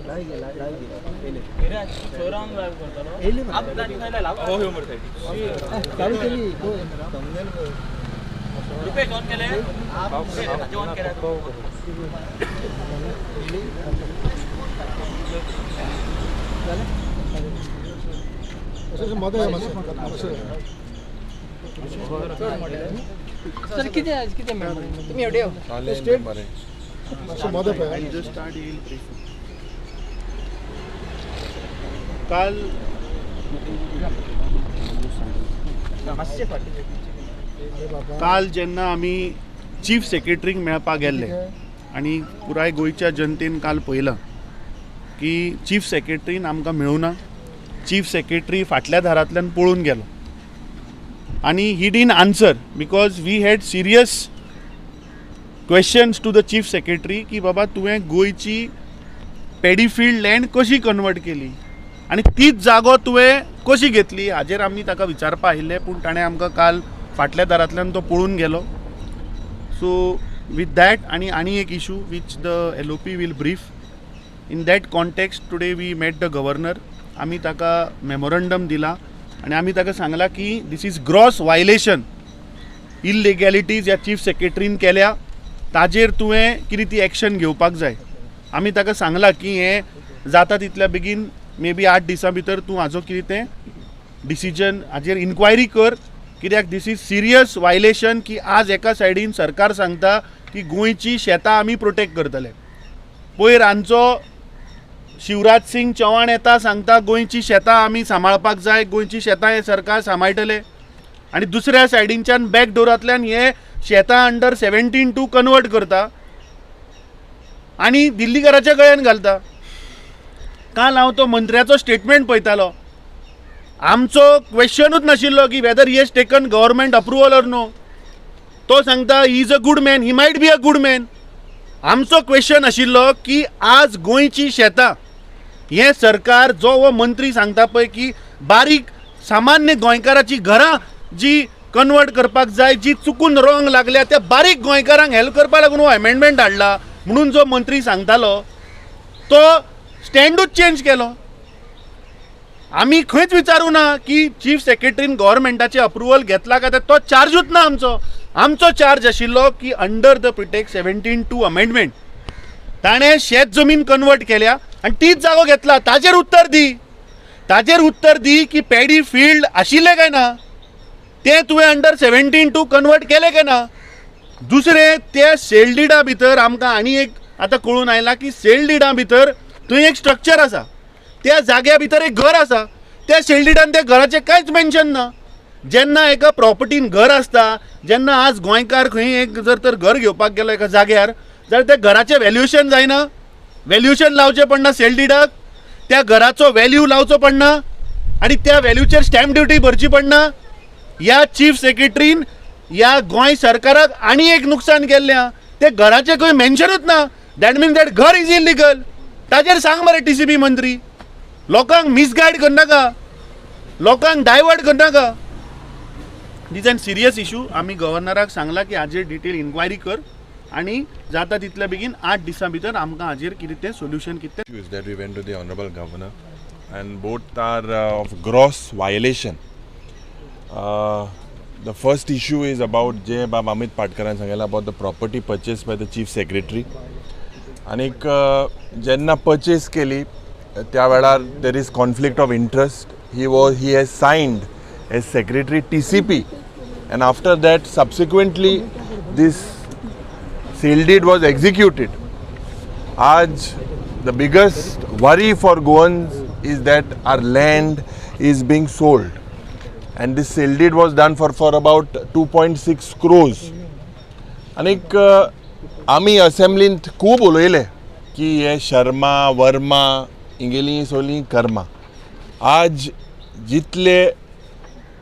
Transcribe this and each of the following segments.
Sir किती member तुम्ही एवढे काल जेन्ना आमी चीफ सेक्रेटरीक मेळपाक गेल्ले आनी पुराय गोंयच्या जनतेन काल पळयलां की चीफ सेक्रेटरीन आमकां मेळूना. चीफ सेक्रेटरी फाटल्या दारांतल्यान पळून गेलो आनी he didn't answer because we had serious questions to the chief secretary की बाबा तुवें गोंयची पॅडीफिल्ड लँड कशी कन्वर्ट केली आनी तीच जागो तुवें कशी घेतली हाजेर आमी ताका विचारपा आयिल्ले, पूण ताणें आमकां काल फाटल्या दारांतल्यान तो पळून गेलो. सो वीथ दॅट आनी एक issue which the LOP will brief. In that context today we met the governor. आमी ताका मेमोरंडम दिला आनी आमी ताका सांगला की this is gross violation. Illegalities ह्या चीफ सेक्रेटरीन केल्या, ताजेर तुवें कितें ती एक्शन घेवपाक जाय. आमी ताका सांगला की हें जाता तितल्या बेगीन मे बी 8 दिसां भितर तूं हाजो कितें तें डिसिजन हाजेर इन्क्वायरी कर, कित्याक दीस इज सिरियस वायलेशन की आज एका सायडीन सरकार सांगता की गोंयची शेतां आमी प्रोटेक्ट करतले. पयर रांदचो शिवराज सिंग चव्हाण येता सांगता गोंयची शेतां आमी सांबाळपाक जाय, गोंयची शेतां हे सरकार सांबाळटले, आनी दुसऱ्या सायडीनच्यान बॅकडोरांतल्यान हे शेतां अंडर 17 कन्वर्ट करता आनी दिल्लीकराच्या गळ्यान घालता. काल हांव तो मंत्र्याचो स्टेटमेंट पळयतालो. आमचो क्वेश्चनूच नाशिल्लो की whether he has taken government approval or no. तो सांगता he is a good man, he might be a good man. आमचो क्वेश्चन आशिल्लो की आज गोंयची शेतां हे सरकार जो हो मंत्री सांगता पळय की बारीक सामान्य गोंयकाराची घरां जी कन्वर्ट करपाक जाय, जी चुकून रॉंग लागल्या त्या बारीक गोंयकारांक हेल्प करपा लागून हो अमेंडमेंट हाडला म्हणून जो मंत्री सांगतालो तो स्टँडूच चेंज केलो. आमी खंयच विचारूं ना की चीफ सेक्रेटरीन गव्हर्मेंटाचे अप्रुवल घेतला काय तो चार्जूच ना. आमचो चार्ज आशिल्लो की अंडर द प्रिटेक्ट 17(2) अमेंडमेंट ताणें शेत जमीन कन्वर्ट केल्या आनी तीच जागो घेतला. ताजेर उत्तर दी की पॅडी फिल्ड आशिल्लें काय ना, तें तुवें अंडर 17(2) कन्वर्ट केलें काय ना. दुसरें त्या सेल डिडा भितर आमकां आनी एक आतां कळून आयलां की सेल डिडा भितर थंय एक स्ट्रक्चर आसा, त्या जाग्या भितर एक घर आसा, त्या सेल डिडान त्या घराचें कांयच मेन्शन ना. जेन्ना एका प्रॉपर्टीन घर आसता, जेन्ना आज गोंयकार खंय एक जर तर घर घेवपाक गेलो एका जाग्यार जाल्यार त्या घराचें व्हॅल्युएशन जायना, व्हॅल्युएशन लावचें पडना सेल डिडाक, त्या घराचो व्हॅल्यू लावचो पडना आनी त्या व्हॅल्यूचेर स्टॅम्प ड्युटी भरची पडना. ह्या चीफ सेक्रेटरीन ह्या गोंय सरकाराक आनी एक नुकसान केल्लें, ते घराचें खंय मेन्शनूच ना. दॅट मीन्स दॅट घर इज इलिगल. ताजेर सांग मरे TCP मंत्री, लोकांक मिसगायड करनाका, लोकांक डायवर्ट करनाका. दीस एन सिरियस इशू. आमी गव्हर्नराक सांगला की हाजेर डिटेल इन्क्वायरी कर आनी जाता तितल्या बेगीन 8 दिसां भितर आमकां हाजेर कितें तें सोल्युशन कितें तें. That we went to the Honorable Governor and both are of gross violation. The first issue is about जे बाब अमित पाटकरान सांगला about the property purchased by the Chief Secretary. आनीक जेन्ना परचेस केली त्या वेळार there is conflict of interest. He has signed as Secretary TCP and after that subsequently this sale deed was executed. Aj the biggest worry for Goans is that our land is being sold and this sale deed was done for about 2.6 crores. आनीक आमी असेंब्लींत खूब उलयले की हे शर्मा वर्मा इंगेली सोली कर्मा. आज जितले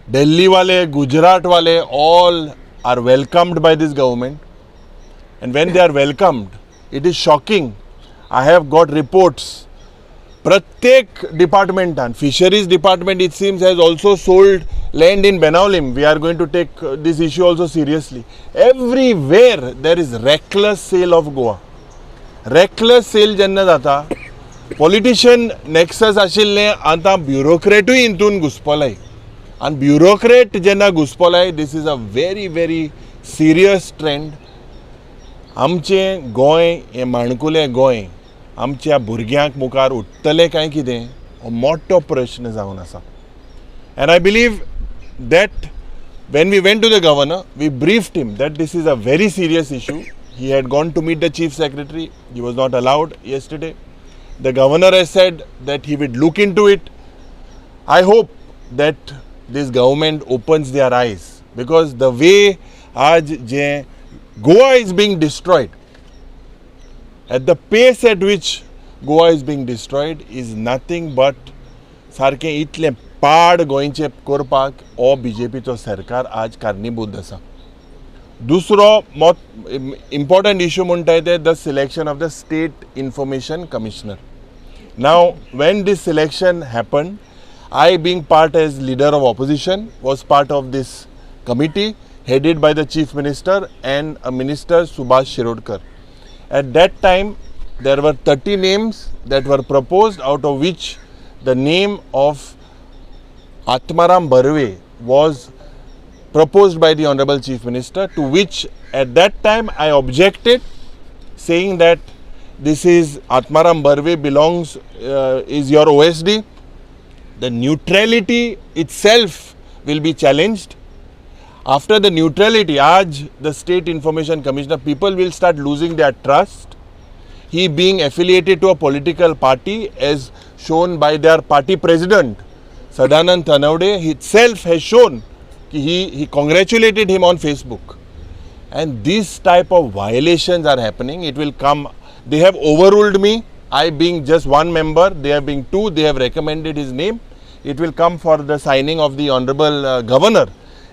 दिल्ली वाले, गुजरात वाले, all are welcomed by this government, and when they are welcomed, it is shocking. I have got reports. प्रत्येक डिपार्टमेंटान, fisheries department it seems has also sold land in Benaulim. We are going to take this issue also seriously. Everywhere there is reckless sale of Goa. Reckless sale जेन्ना जाता politician nexus आशिल्ले आतां ब्युरोक्रेटूय इंतून घुसपलाय आनी bureaucrat जेन्ना घुसपलाय this is a very very serious trend. आमचें गोंय हें माणकुलें गोंय आमच्या भुरग्यांक मुखार उठतलें काय कितें हो मोठो प्रश्न जावन आसा. End I believe that when we went to the governor, we briefed him that this is a very serious issue. He had gone to meet the chief secretary. He was not allowed yesterday. The governor has said that he would look into it. I hope that this government opens their eyes, because the way आज जे Goa is being destroyed, at the pace at which Goa is being destroyed is nothing but सारकें इतलें पाड गोंयचें करपाक हो BJPचो सरकार आज कारणीभूत आसा. दुसरो मोत इम्पॉर्टंट इश्यू म्हणटाय ते the selection of the state information commissioner. Now Wien this selection happen, I being part as leader of opposition was part of this committee headed by the chief minister and a minister Subhash Shirodkar. At that time there were 30 names that were proposed, out of which the name of Atmaram Barve was proposed by the Honorable Chief Minister, to which at that time I objected, saying that this is Atmaram Barve belongs, is your OSD. The neutrality itself will be challenged. After the neutrality, आज the State Information Commissioner, people will start losing their trust. He being affiliated to a political party, as shown by their party president, Sadanand Tanawade itself has shown he congratulated him on Facebook. And these type of violations are happening. It will come. They have overruled me. I being just one member, they have been two. They have recommended his name. It will come for the signing of the Honorable Governor.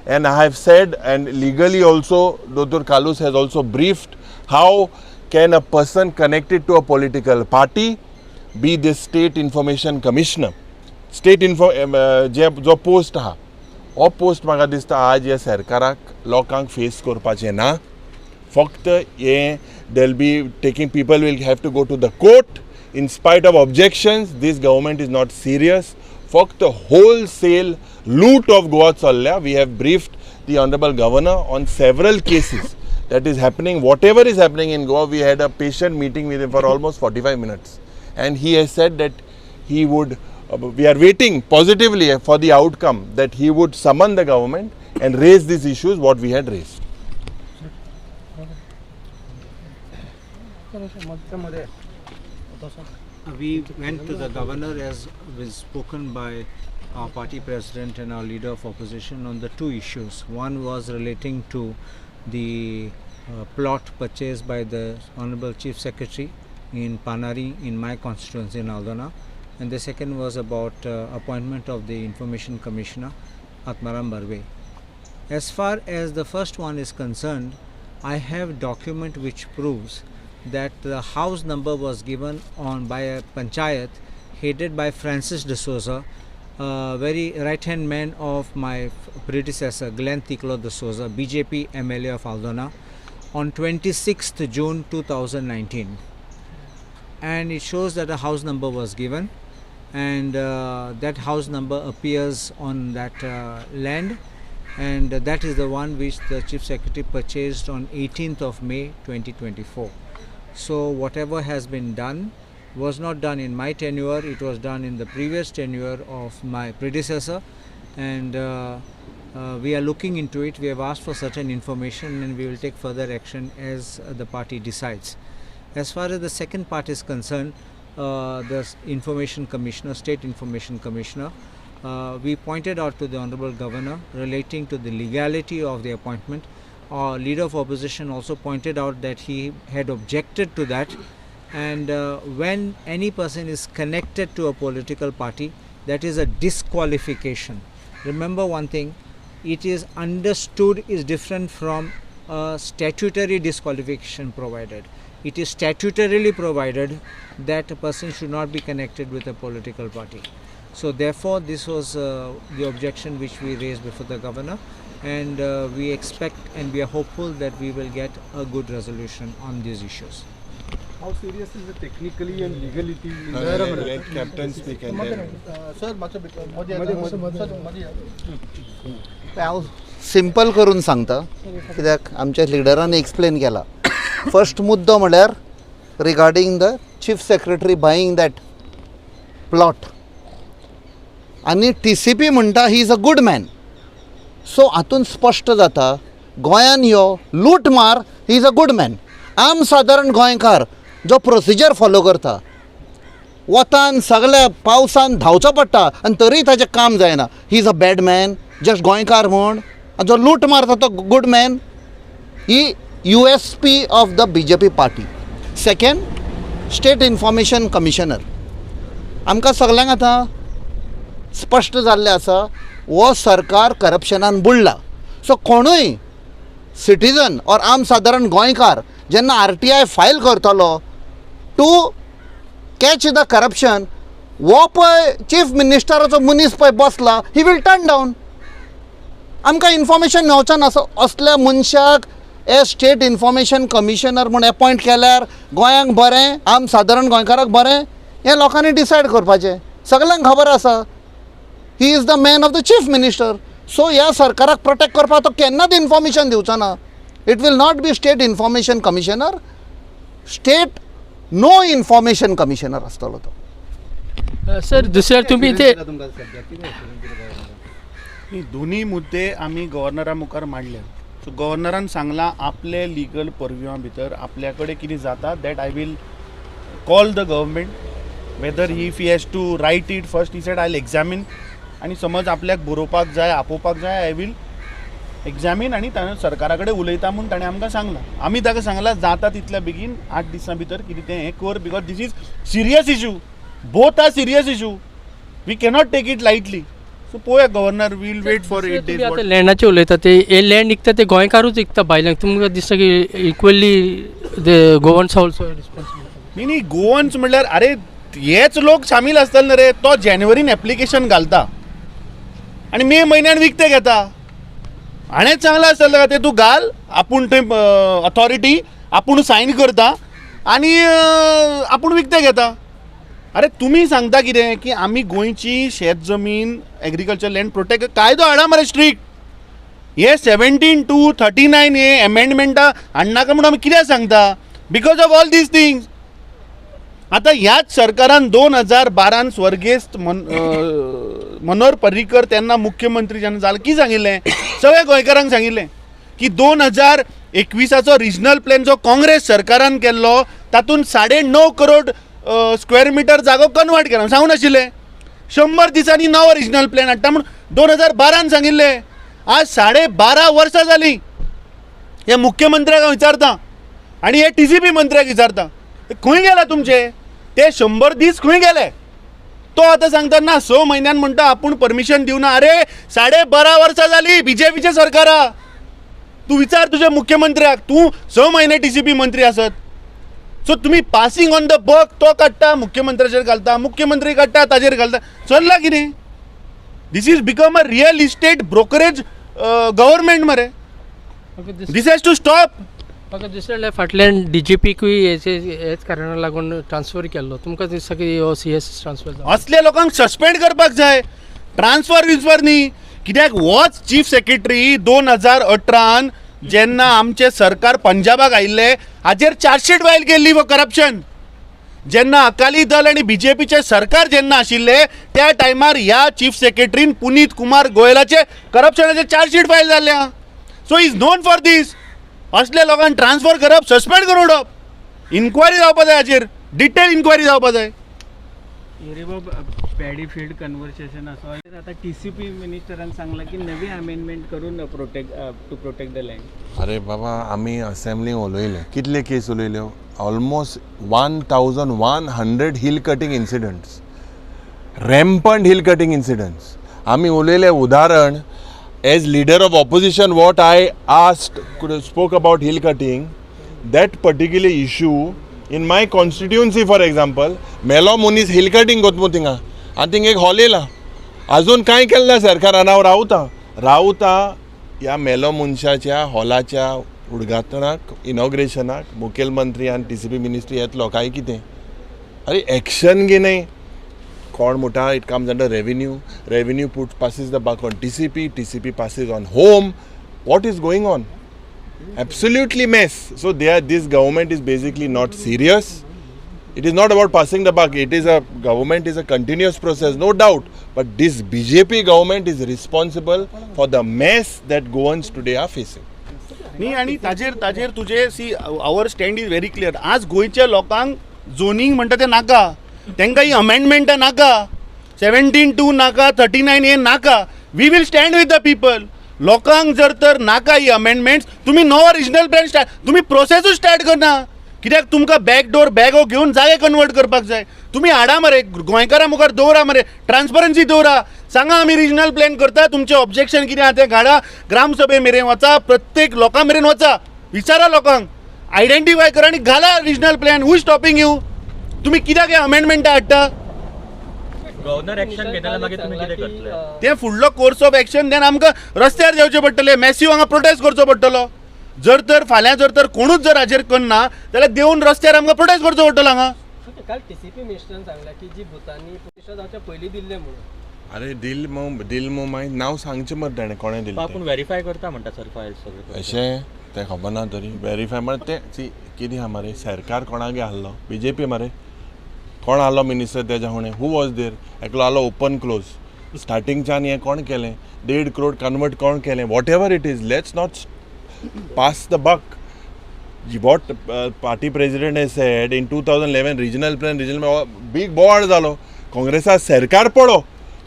And I have said, and legally also, Dr. Kalus has also briefed, how can a person connected to a political party be the State Information Commissioner? State Info, जो post आहा, हो post म्हाका दिसता आज ह्या सरकाराक लोकांक face करपाचें ना. फक्त हे they'll be taking, people will have to go to the court. In spite of objections, this government is not serious. फक्त wholesale loot of Goa चल्ल्या. We have briefed the Honorable Governor on several cases that is happening. Whatever is happening in Goa, we had a patient meeting with him for almost 45 minutes. And he has said that he would, we are waiting positively for the outcome, that he would summon the government and raise these issues what we had raised. We went to the governor, as was spoken by our party president and our leader of opposition, on the two issues. One was relating to the plot purchased by the Honorable Chief Secretary in Panari in my constituency in Aldona, and the second was about appointment of the Information Commissioner Atmaram Barve. As far as the first one is concerned, I have document which proves that the house number was given on by a panchayat headed by Francis de Souza, very right hand man of my predecessor Glenn Tiklo de Souza, BJP MLA of Aldona, on 26th June 2019. And it shows that a house number was given, and that house number appears on that land, and that is the one which the Chief Secretary purchased on 18th of May 2024. So whatever has been done was not done in my tenure, it was done in the previous tenure of my predecessor, and we are looking into it. We have asked for certain information and we will take further action as the party decides. As far as the second part is concerned, the Information Commissioner, State Information Commissioner, we pointed out to the Honorable Governor relating to the legality of the appointment. Our leader of opposition also pointed out that he had objected to that, and when any person is connected to a political party, that is a disqualification. Remember one thing, it is understood is different from a statutory disqualification provided. It is statutorily provided that a person should not be connected with a political party. So therefore this was the objection which we raised before the governor, and we expect and we are hopeful that we will get a good resolution on these issues. how serious is the technically and legality in Let captain speak and then हांव simple करून सांगता कित्याक आमच्या लिडरान explain केला. First मुद्दो म्हळ्यार regarding the chief secretary buying that plot आनी TCP म्हणटा ही is a good man. So हातून स्पश्ट जाता गोंयान ह्यो लूट मार ही इज अ गुड मॅन. आम सादारण गोंयकार जो प्रोसिजर फॉलो करता वतान सगळ्या पावसान धांवचो पडटा आनी तरी ताचें काम जायना ही is a bad man. Just गोंयकार म्हूण जो लूट मारता तो good man. He USP of the BJP party. Second, state information commissioner. आमकां सगल्यांक आतां स्पश्ट जाल्लें आसा हो सरकार करप्शनान बुडला. सो कोणूय सिटीजन ऑर आम सादारण गोंयकार जेन्ना RTI फायल करतलो टू कॅच द करप्शन, वो पळय चीफ मिनिस्टराचो मनीस पळय बसला, ही वील टर्न डावन. आमकां इन्फॉर्मेशन मेळचें ना. असल्या मनशाक स्टेट इन्फॉर्मेशन कमिशनर म्हूण अपॉयंट केल्यार गोंयांक बरें, आम सादारण गोंयकाराक बरें, हें लोकांनी डिसायड करपाचें. सगळ्यांक खबर आसा he is the man of the chief minister. So ह्या सरकाराक प्रोटेक्ट करपाक तो केन्नाच इन्फॉर्मेशन दिवचो ना. It will not be state information commissioner, state no information commissioner आसतलो तो. सर दुसऱ्यार तुम्ही ते ही दोन्ही मुद्दे आम्ही गव्हर्नरा मुखार मांडले. सो गव्हर्नरान सांगला आपले लिगल परव्युआ भितर आपल्या कडेन कितें जाता that I will call the government whether if he has to write it. First he said I will examine आनी समज आपल्याक बरोवपाक जाय आपोवपाक जाय आय वील एग्जामीन आनी ताणें सरकारा कडेन उलयता म्हूण ताणें आमकां सांगलां. आमी ताका सांगलां जाता तितल्या बेगीन 8 दिसां भितर कितें तें हें कर because this is serious issue. Both are serious issue. We cannot take it lightly. So पळोवया गव्हर्नर वील वेट फॉर 8 तुम्ही days. आता लँडाचे उलयता ते हे लँड विकता ते गोंयकारूच विकता भायल्यांक. तुमकां दिसता की equally the Goans also responsible. न्ही गोवन्स म्हणल्यार अरे हेच लोक सामील आसतले न्ही रे. तो जानेवारीन एप्लिकेशन घालता आनी मे म्हयन्यान विकते घेता. हाणेंच सांगलां आसतलें ते तूं घाल, आपूण थंय अथॉरिटी आपूण सायन करता आनी आपूण विकते घेता. अरे तुम्ही सांगता कितें की आमी गोंयची शेत जमीन एग्रीकल्चर लँड प्रोटेक्ट कायदो हाडा मरे स्ट्रिक्ट. हे 17 to 39 हे एमेंडमेंटा हाडनाका म्हणून आमी कित्याक सांगता because of all these things. आतां ह्याच सरकारान 2012 स्वर्गेस्त मनोहर पर्रीकर तेन्ना मुख्यमंत्री जेन्ना जालो की सांगिल्लें सगळ्या गोंयकारांक सांगिल्लें की 2021 रिजनल प्लॅन जो काँग्रेस सरकारान केल्लो तातूंत 9.5 करोड स्क्वेअर मिटर जागो कन्वर्ट केला. सांगून आशिल्लें 100 दिसांनी नवो रिजनल प्लॅन हाडटा म्हणून 2012 सांगिल्लें. आज 12.5 वर्सां जालीं. हे मुख्यमंत्र्याक हांव विचारता आनी हे TCP मंत्र्याक विचारता खंय गेला तुमचे ते 100 दीस खंय गेले. तो आतां सांगता ना 6 म्हयन्यान म्हणटा आपूण परमिशन दिवना. अरे 12.5 वर्सां जालीं BJPचे सरकारा. तूं विचार तुज्या मुख्यमंत्र्याक. तूं 6 म्हयने TCP मंत्री आसत. सो तुम्ही पासिंग ऑन द बक तो काडटा मुख्यमंत्र्याचेर घालता, मुख्यमंत्री काडटा ताजेर घालता. चल्ला कितें? This is become a real estate brokerage government मरे. This has to stop. म्हाका दुसऱ्या फाटल्यान DGPकूय हेच कारणाक लागून ट्रान्सफर केल्लो. तुमकां दिसता की हो CS ट्रान्सफर जालो? असले लोकांक सस्पेंड करपाक जाय. ट्रान्सफर न्ही. कित्याक होच चीफ सेक्रेटरी 2018 जेन्ना आमचे सरकार पंजाबाक आयिल्ले हाजेर चार्जशीट फायल केल्ली फॉर करप्शन. जेन्ना अकाली दल आनी BJPचे सरकार जेन्ना आशिल्ले त्या टायमार ह्या चीफ सेक्रेटरीन पुनीत कुमार गोयलाचे करप्शनाचे चार्जशीट फायल जाल्ल्या. So is known for this. असले लोकांक ट्रान्सफर करप, सस्पेंड करून उडोवप. इन्क्वायरी जावपा जाय हाजेर, डिटेल इन्क्वायरी जावपा जाय. पॅडी फील्ड कन्वर्सेशन असो आता TCP मिनिस्टरान सांगला की नवी अमेंडमेंट करून टू प्रोटेक्ट द लँड. अरे बाबा आमी असेंब्लीक उलयले कितले केस उलयल्यो. Almost 1100 hill cutting incidents, rampant hill cutting incidents. आमी उलयले उदाहरण as leader of opposition what I asked spoke about hill cutting. That particular issue in my constituency for example मेलो मनीस हिल कटिंग कोतमू थिंगा आनी थिंगा एक हॉल येयला. आजून कांय केलें ना सरकारान. हांव रावता ह्या मेलो मनशाच्या हॉलाच्या उद्घाटनाक इनॉग्रेशनाक मुखेलमंत्री आनी TCP मिनिस्ट्री येतलो काय कितें अरे एक्शन घे नाही कोण म्हणटा it comes under revenue passes the buck on TCP passes on home. What is going on? Absolutely mess. So this government is basically not serious. It is not about passing the buck. Government is a continuous process, no doubt. But this BJP government is responsible for the mess that Goans today are facing. न्ही आणि ताजेर तुजे see our stand is very clear. आज गोंयच्या लोकांक zoning म्हणटा तें नाका, तांकां ही अमेंडमेंट नाका, 17(2) नाका, 39A नाका. We will stand with the people. लोकांक जर तर नाका ही अमेंडमेंट्स, तुमी नवो रिजनल प्लॅन स्टार्ट, तुमी प्रोसेसूच स्टार्ट करना. कित्याक तुमकां बॅकडोर बॅगो घेवन जागे कन्वर्ट करपाक जाय. तुमी हाडा मरे, गोंयकारां मुखार दवरा मरे, ट्रान्सपरन्सी दवरा, सांगा आमी रिजनल प्लॅन करता, तुमचें ऑब्जेक्शन कितें आहा तें घाडा, ग्रामसभे मेरेन वचा, प्रत्येक लोकां मेरेन वचा, विचारा लोकांक, आयडेंटिफाय करा आनी घाला regional plan. Who is stopping you? तुमी कित्याक हे अमेंडमेंटा हाडटा? गव्हर्नर एक्शन घेतल्यार मागीर तुमी कितें करतले? ते फुडलो कोर्स ऑफ एक्शन देन आमकां रस्त्यार देंवचें पडटलें, मॅसिव हांगा प्रोटेस्ट करचो पडटलो. जर तर फाल्यां जर तर कोणूच जर हाजेर करना जाल्यार देंवन रस्त्यार आमकां प्रोटेस्ट करचो पडटलो हांगा. काल TCP मिनिस्टरान सांगला की जी भुतानी प्रतिशत जावच्या पयलीं दिल्ले म्हणून. अरे दिल मो मागीर नांव सांगचें मरे ताणें कोणें दिलें आपूण व्हेरीफाय करता म्हणटा सर फायल सगळे. अशें तें खबर ना तरी व्हेरीफाय म्हळ्यार तें सी कितें आहा मरे, सरकार कोणागे आहलो? BJP मरे. कोण आहलो मिनिस्टर तेज्या फुडें? Who was there? एकलो आहलो ओपन क्लोज. स्टार्टिंगच्यान हें कोण केलें? 1.5 crore कन्वर्ट कोण केलें? What ever it is, let's not pass the buck. What party president has said in 2011 regional plan big board zalo Congress सरकार पडो,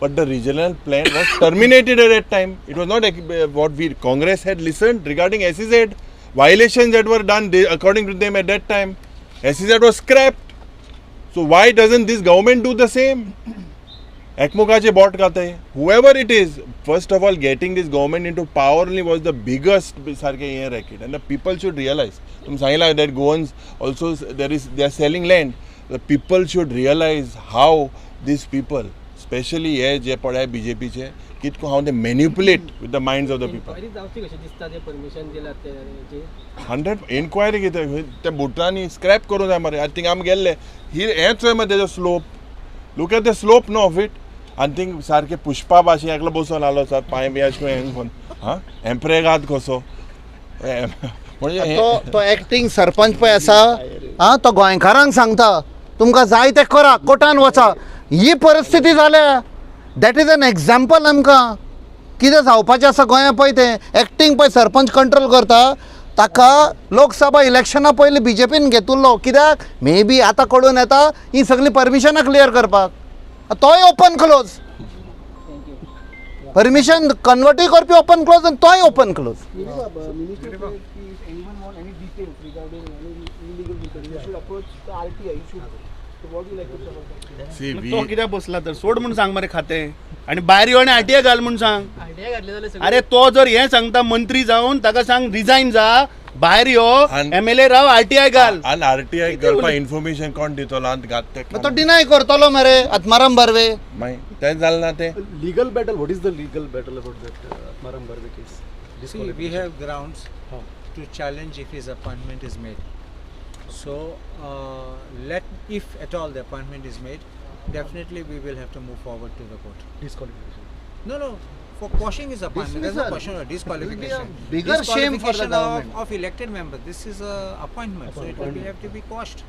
but the regional plan was terminated at that time. It was not what Congress had listened regarding SEZ violations that were done according to them at that time. SEZ was scrapped. So why doesn't this government do the same? एकमुखाचे बोट खाते, whoever it is, first of all getting this government into power only was the biggest सारखे हे racket, and the people should realize. तुम सांगितला that Goans also they are selling land. The people should realize how these people, especially हे जे पडे BJP चे, कितको how they manipulate with the minds of the people. जावची कशी दिसता ते परमिशन दिला ते 100 इन्क्वायरी कितें ते बुटांनी स्क्रॅप करूं जाय मरे. आय थिंक आमी गेल्ले हेच मरे तेजो slope. Look at the slope no of it. आनी थिंक सारके पुष्पा भाशेन एकलो बसून आलो सर पांय बी अशें हें कोन्न हां एम्प्रेगाद कसो म्हणजे तो एक्टिंग सरपंच पळय आसा, हां तो गोंयकारांक सांगता तुमकां जाय तें करा, कोर्टान वचा. ही परिस्थिती जाल्या. दॅट इज एन एग्जाम्पल आमकां कितें जावपाचें आसा गोंया. पळय तें एक्टिंग पळय सरपंच कंट्रोल करता, ताका लोकसभा इलेक्शना पयलीं BJPन घेतिल्लो. कित्याक मे बी आतां कळून येता ही सगळीं परमिशनां क्लियर करपाक. तोय ओपन क्लोज, परमिशन कन्वर्टूय करपी ओपन क्लोज आनी तोय ओपन क्लोज. तो कित्याक बसला तर सोड म्हणून सांग मरे खातें, आनी भायर यो आनी RTI घाल म्हणून सांग. अरे तो जर हें सांगता मंत्री जावन ताका सांग रिजायन जा, भायर यो, MLA राव, RTI घाल. आनी RTI करपाक इन्फॉर्मेशन कोण दितलो आनी घात ते तो डिनाय करतलो मरे आत्माराम बर्वे. मागीर तें जालें ना तें. legal battle. What is the legal battle about that Atmaram Barve case? See, we have grounds to challenge if his appointment is made. So, if at all the appointment is made, definitely we will have to move forward to the court. Disqualification. No, for quashing his appointment. There's no question of disqualification. Bigger shame for the government. of elected member. This is a appointment, so it will have to be quashed.